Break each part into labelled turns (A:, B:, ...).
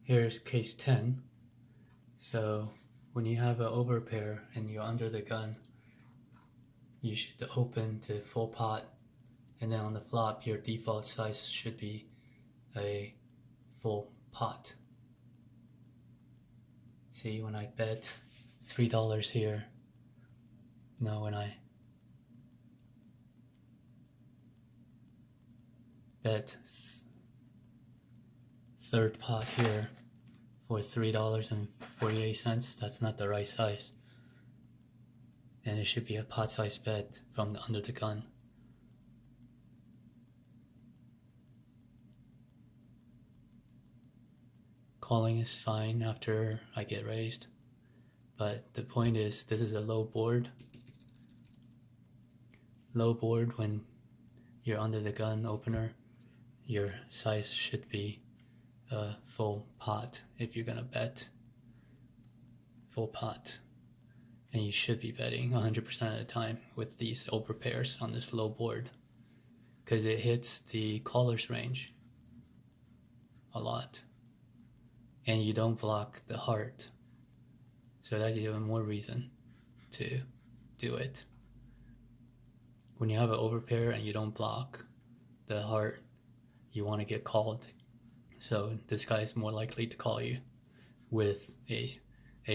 A: Here's case 10. So when you have an overpair and you're under the gun, you should open to full pot, and then on the flop your default size should be a full pot. See, when I bet $3 here, no, when I bet third pot here for $3.48, that's not the right size. And it should be a pot size bet from the under the gun. Calling is fine after I get raised, but the point is this is a low board. Low board, when you're under the gun opener, your size should be a full pot if you're gonna bet full pot. And you should be betting 100% of the time with these overpairs on this low board, because it hits the caller's range a lot. And you don't block the heart. So that's even more reason to do it. When you have an overpair and you don't block the heart, you want to get called. So this guy is more likely to call you with a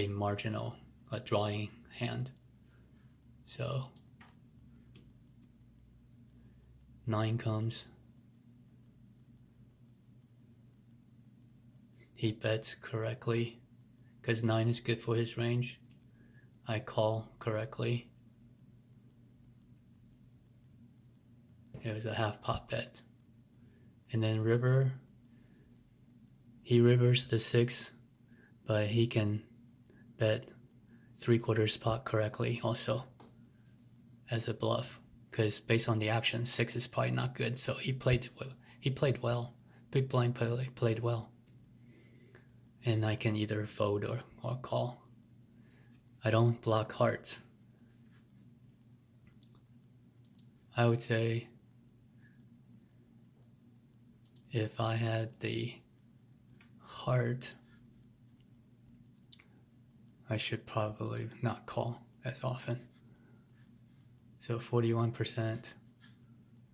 A: marginal, a drawing hand. So 9 comes. He bets correctly because 9 is good for his range. I call correctly. It was a half pot bet. And then river, he rivers the 6, but he can bet 3/4 pot correctly also as a bluff, because based on the action, 6 is probably not good. So he played well. Big blind played well. And I can either fold or call. I don't block hearts. I would say if I had the heart, I should probably not call as often. So 41%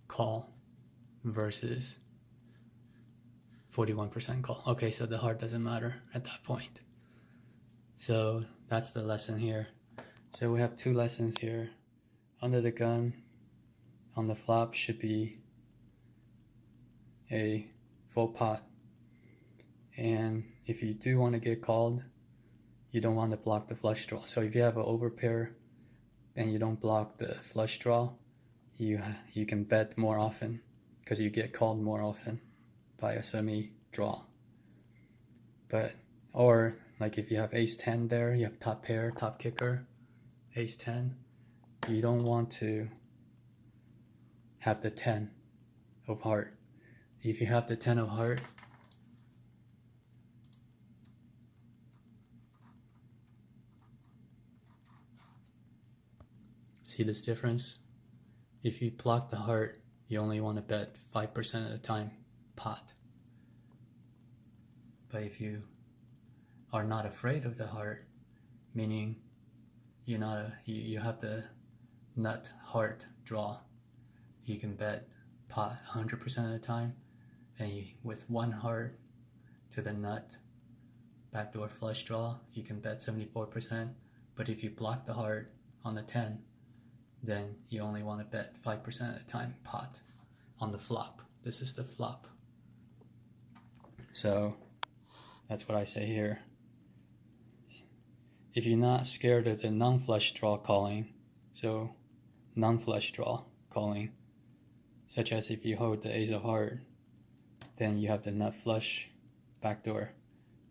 A: call versus 41% call. Okay, so the heart doesn't matter at that point. So that's the lesson here. So we have 2 lessons here. Under the gun on the flop should be a full pot. And if you do want to get called, you don't want to block the flush draw. So if you have an overpair and you don't block the flush draw, you can bet more often because you get called more often by a semi draw. But or like if you have ace 10 there, you have top pair, top kicker, ace 10, you don't want to have the 10 of heart. If you have the 10 of heart, see this difference? If you block the heart, you only want to bet 5% of the time pot. But if you are not afraid of the heart, meaning you have the nut heart draw, you can bet pot 100% of the time, and with 1 heart to the nut backdoor flush draw, you can bet 74%. But if you block the heart on the 10, then you only want to bet 5% of the time pot on the flop. This is the flop. So that's what I say here. If you're not scared of the non-flush draw calling, so non-flush draw calling, such as if you hold the ace of heart, then you have the nut flush backdoor,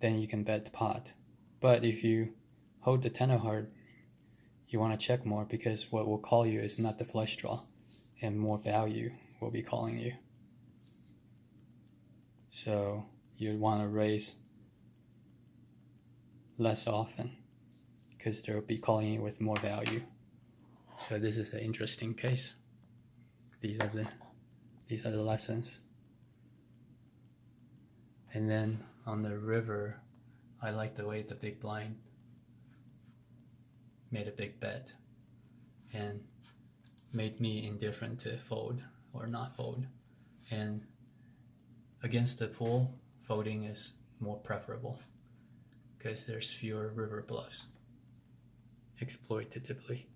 A: then you can bet pot. But if you hold the 10 of heart, you want to check more, because what will call you is not the flush draw, and more value will be calling you. So you want to raise less often because they'll be calling you with more value. So this is an interesting case. These are the lessons. And then on the river, I like the way the big blind made a big bet and made me indifferent to fold or not fold. And against the pool, folding is more preferable because there's fewer river bluffs exploitatively.